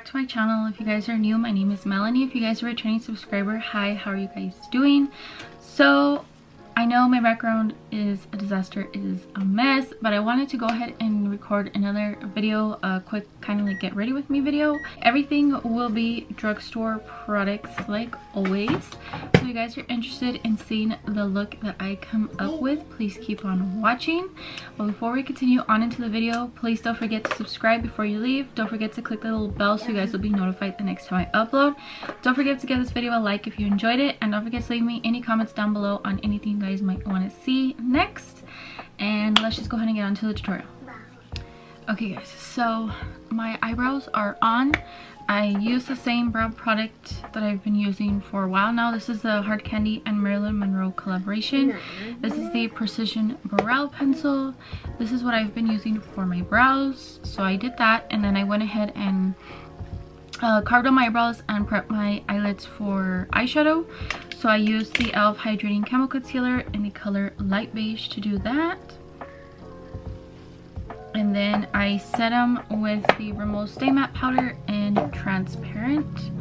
to my channel. If you guys are new, my name is Melanie. If you guys are a returning subscriber, hi, how are you guys doing? So I know my background is a disaster, it is a mess, but I wanted to go ahead and record another video, a quick kind of like get ready with me video. Everything will be drugstore products like always. So if you guys are interested in seeing the look that I come up with, please keep on watching. But before we continue on into the video, please don't forget to subscribe before you leave. Don't forget to click the little bell so you guys will be notified the next time I upload. Don't forget to give this video a like if you enjoyed it, and don't forget to leave me any comments down below on anything you guys might want to see next. And let's just go ahead and get on to the tutorial. Okay guys, so my eyebrows are on. I use the same brow product that I've been using for a while now. This is the Hard Candy and Marilyn Monroe collaboration. This is the Precision Brow Pencil. This is what I've been using for my brows. So I did that, and then I went ahead and carved on my eyebrows and prepped my eyelids for eyeshadow. So I used the e.l.f. Hydrating Camel Concealer in the color Light Beige to do that. And then I set them with the Rimmel Stay Matte Powder in Transparent.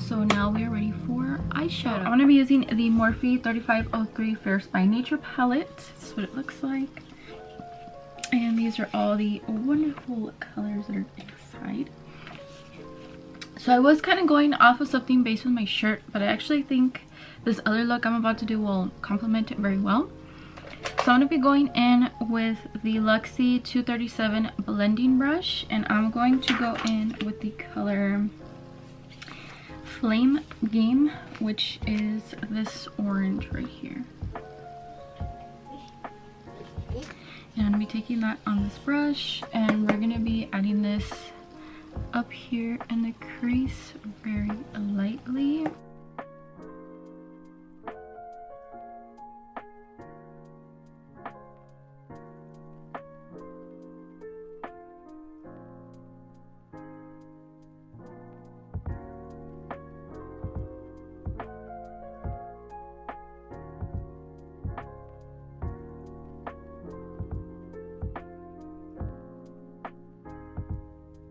So now we are ready for eyeshadow. I'm going to be using the Morphe 3503 Fierce by Nature palette. This is what it looks like. And these are all the wonderful colors that are inside. So I was kind of going off of something based on my shirt, but I actually think this other look I'm about to do will complement it very well. So I'm going to be going in with the Luxie 237 blending brush, and I'm going to go in with the color Flame Game, which is this orange right here. And I'm going to be taking that on this brush, and we're going to be adding this up here in the crease very lightly.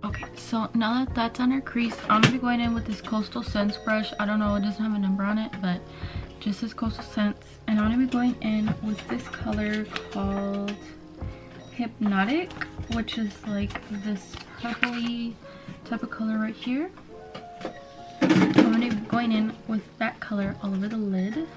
Okay, so now that that's on our crease, I'm going to be going in with this Coastal Scents brush. I don't know, it doesn't have a number on it, but just this Coastal Scents. And I'm going to be going in with this color called Hypnotic, which is like this purpley type of color right here. I'm going to be going in with that color all over the lid.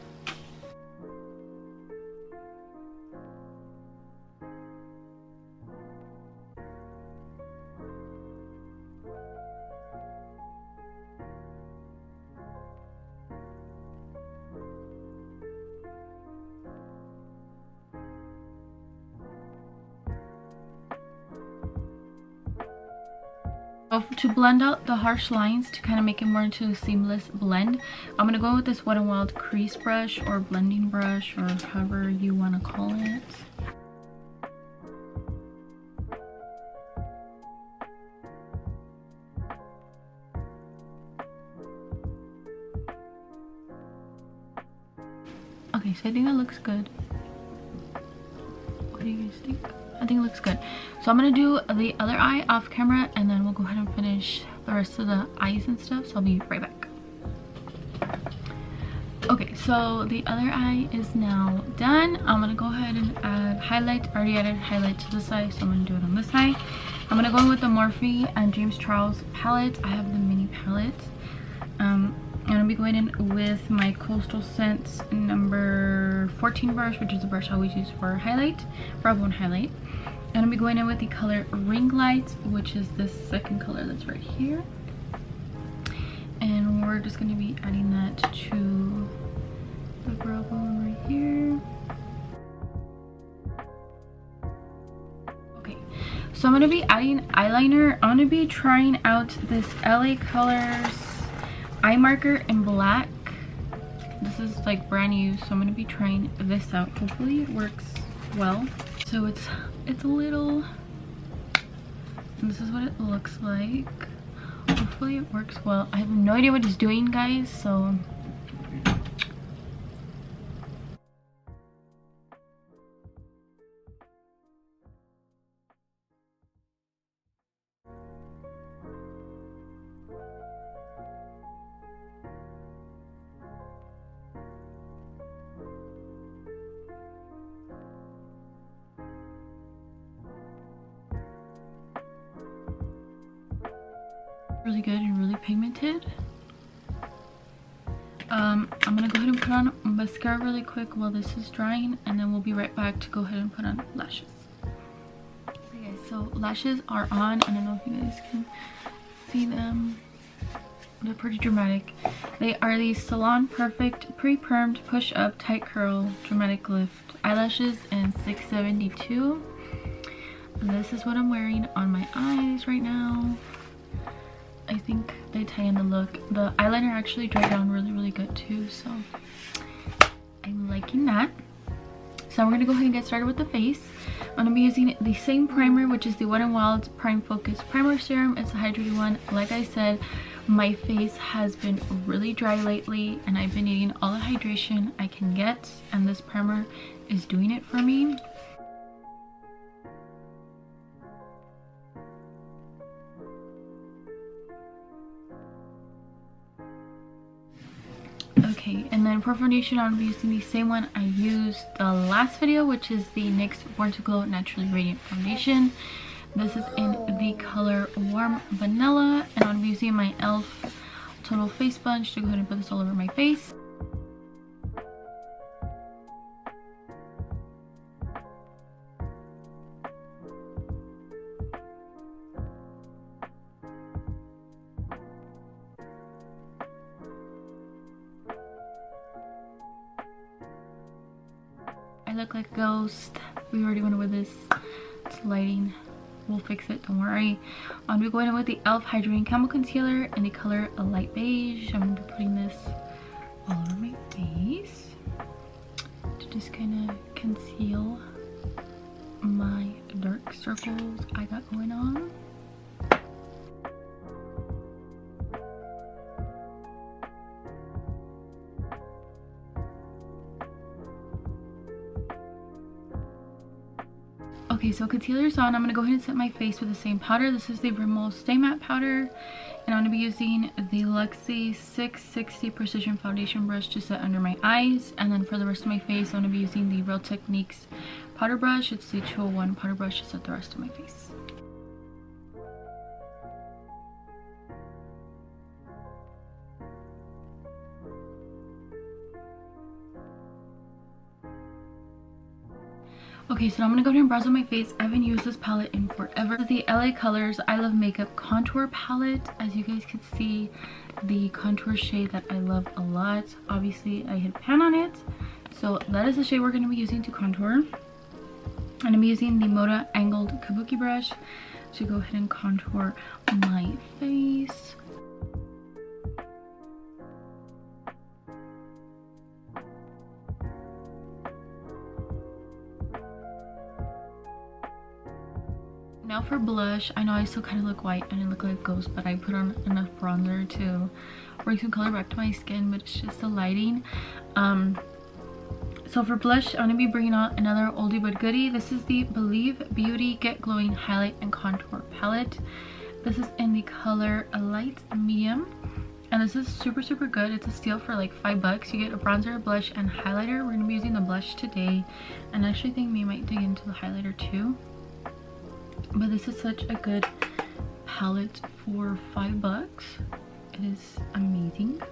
To blend out the harsh lines, to kind of make it more into a seamless blend, I'm going to go with this Wet n Wild crease brush or blending brush, or however you want to call it. Okay, so I think that looks good. What do you guys think? I think it looks good. So I'm going to do the other eye off camera, and then we'll go ahead and finish the rest of the eyes and stuff. So I'll be right back. Okay, so the other eye is now done. I'm going to go ahead and add highlight. I already added highlight to this eye, so I'm going to do it on this eye. I'm going to go in with the Morphe and James Charles palette. I have the mini palette. I'm going to be going in with my Coastal Scents number 14 brush, which is the brush I always use for highlight, brow bone highlight. And I'm going to be going in with the color Ring Light, which is this second color that's right here. And we're just going to be adding that to the brow bone right here. Okay, so I'm going to be adding eyeliner. I'm going to be trying out this LA Colors eye marker in black. This is like brand new, so I'm going to be trying this out. Hopefully it works well. So it's a little, and this is what it looks like. Hopefully it works well. I have no idea what it's doing, guys, so really good and really pigmented. I'm gonna go ahead and put on mascara really quick while this is drying, and then we'll be right back to go ahead and put on lashes. Okay guys, so lashes are on. I don't know if you guys can see them. They're pretty dramatic. They are the Salon Perfect Pre-Permed Push Up Tight Curl Dramatic Lift eyelashes in 672. This is what I'm wearing on my eyes right now. I think they tie in the look. The eyeliner actually dried down really good too, so I'm liking that. So we're gonna go ahead and get started with the face. I'm gonna be using the same primer, which is the Wet n Wild Prime Focus Primer Serum. It's a hydrated one. Like I said, my face has been really dry lately, and I've been needing all the hydration I can get, and this primer is doing it for me. Okay, and then for foundation, I'm going to be using the same one I used the last video, which is the NYX Born to Glow Naturally Radiant Foundation. This is in the color Warm Vanilla, and I'm going to be using my e.l.f. Total Face Sponge to go ahead and put this all over my face. I look like a ghost. We already went over this. It's lighting. We'll fix it, don't worry. I'm gonna be going in with the e.l.f. Hydrating Camel Concealer in the color a light beige. I'm gonna be putting this all over my face to just kind of conceal my dark circles I got going on. Okay, so concealer's on. I'm going to go ahead and set my face with the same powder. This is the Rimmel Stay Matte Powder. And I'm going to be using the Luxie 660 Precision Foundation Brush to set under my eyes. And then for the rest of my face, I'm going to be using the Real Techniques powder brush. It's the 201 powder brush to set the rest of my face. Okay, so I'm gonna go ahead and brows on my face. I haven't used this palette in forever. This is the LA Colors I Love Makeup Contour Palette. As you guys can see, the contour shade that I love a lot. Obviously, I hit pan on it. So that is the shade we're gonna be using to contour. I'm gonna be using the Moda Angled Kabuki brush to go ahead and contour my face. Now for blush, I know I still kind of look white and I look like a ghost, but I put on enough bronzer to bring some color back to my skin, but it's just the lighting. So for blush, I'm going to be bringing out another oldie but goodie. This is the Believe Beauty Get Glowing Highlight and Contour Palette. This is in the color a light medium, and this is super good. It's a steal for like $5. You get a bronzer, blush, and highlighter. We're going to be using the blush today, and I actually think we might dig into the highlighter too. But this is such a good palette for $5. It is amazing.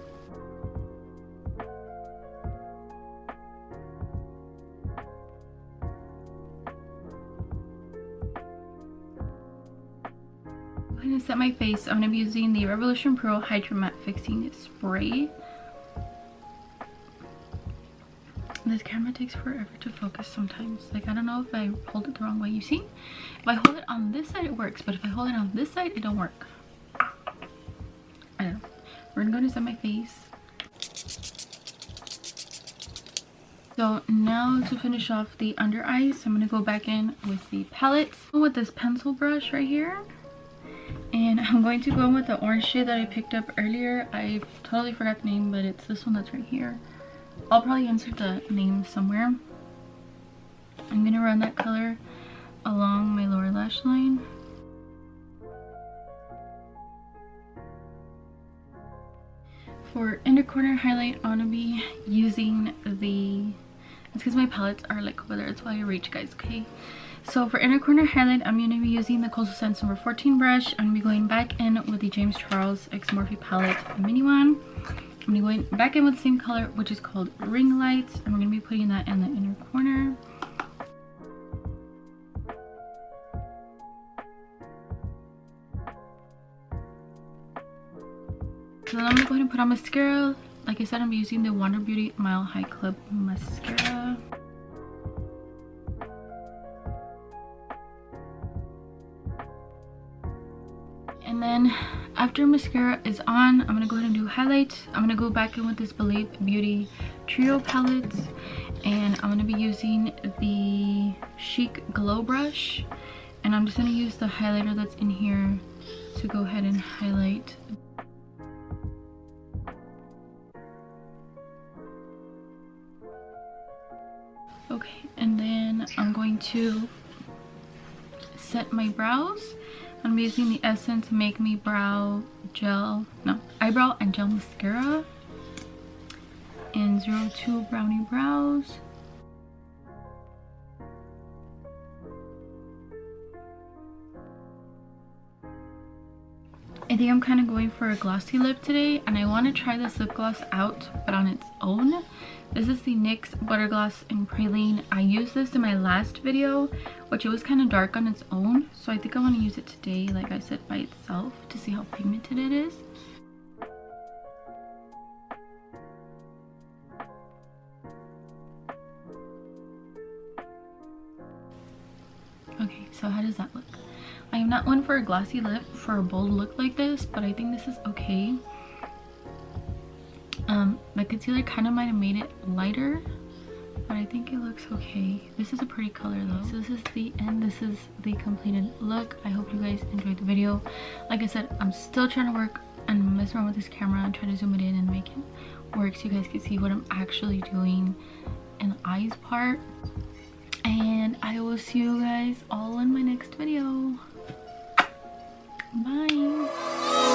Go ahead and set my face. I'm going to be using the Revolution Pro Hydra Matte Fixing Spray. This camera takes forever to focus sometimes. Like, I don't know if I hold it the wrong way. You see, if I hold it on this side it works, but if I hold it on this side it don't work. I don't know. We're gonna go to set my face. So now to finish off the under eyes, I'm gonna go back in with the palette with this pencil brush right here, and I'm going to go in with the orange shade that I picked up earlier. I totally forgot the name, but it's this one that's right here. I'll probably insert the name somewhere. I'm gonna run that color along my lower lash line. For inner corner highlight, I'm gonna be using the It's because my palettes are like over there. It's why I reach, guys, okay? So for inner corner highlight, I'm going to be using the Coastal Scents number 14 brush. I'm going to be going back in with the James Charles X Morphe palette, the mini one. I'm going to be going back in with the same color, which is called Ring Lights. And we're going to be putting that in the inner corner. So then I'm going to go ahead and put on mascara. Like I said, I'm using the Wonder Beauty Mile High Club mascara. And then after mascara is on, I'm going to go ahead and do highlight. I'm going to go back in with this Believe Beauty Trio palette. And I'm going to be using the Chic Glow brush. And I'm just going to use the highlighter that's in here to go ahead and highlight. Okay, and then I'm going to set my brows. I'm using the Essence Make Me Eyebrow and Gel Mascara in 02 Brownie Brows. I think I'm kind of going for a glossy lip today, and I want to try this lip gloss out, but on its own. This is the NYX Butter Gloss in Praline. I used this in my last video, which it was kind of dark on its own. So I think I want to use it today, like I said, by itself to see how pigmented it is. Okay, so how does that look? I am not one for a glossy lip for a bold look like this, but I think this is okay. The concealer kind of might have made it lighter, but I think it looks okay. This is a pretty color though. So this is the end. This is the completed look. I hope you guys enjoyed the video. Like I said, I'm still trying to work and mess around with this camera and try to zoom it in and make it work so you guys can see what I'm actually doing in the eyes part. And I will see you guys all in my next video. Bye.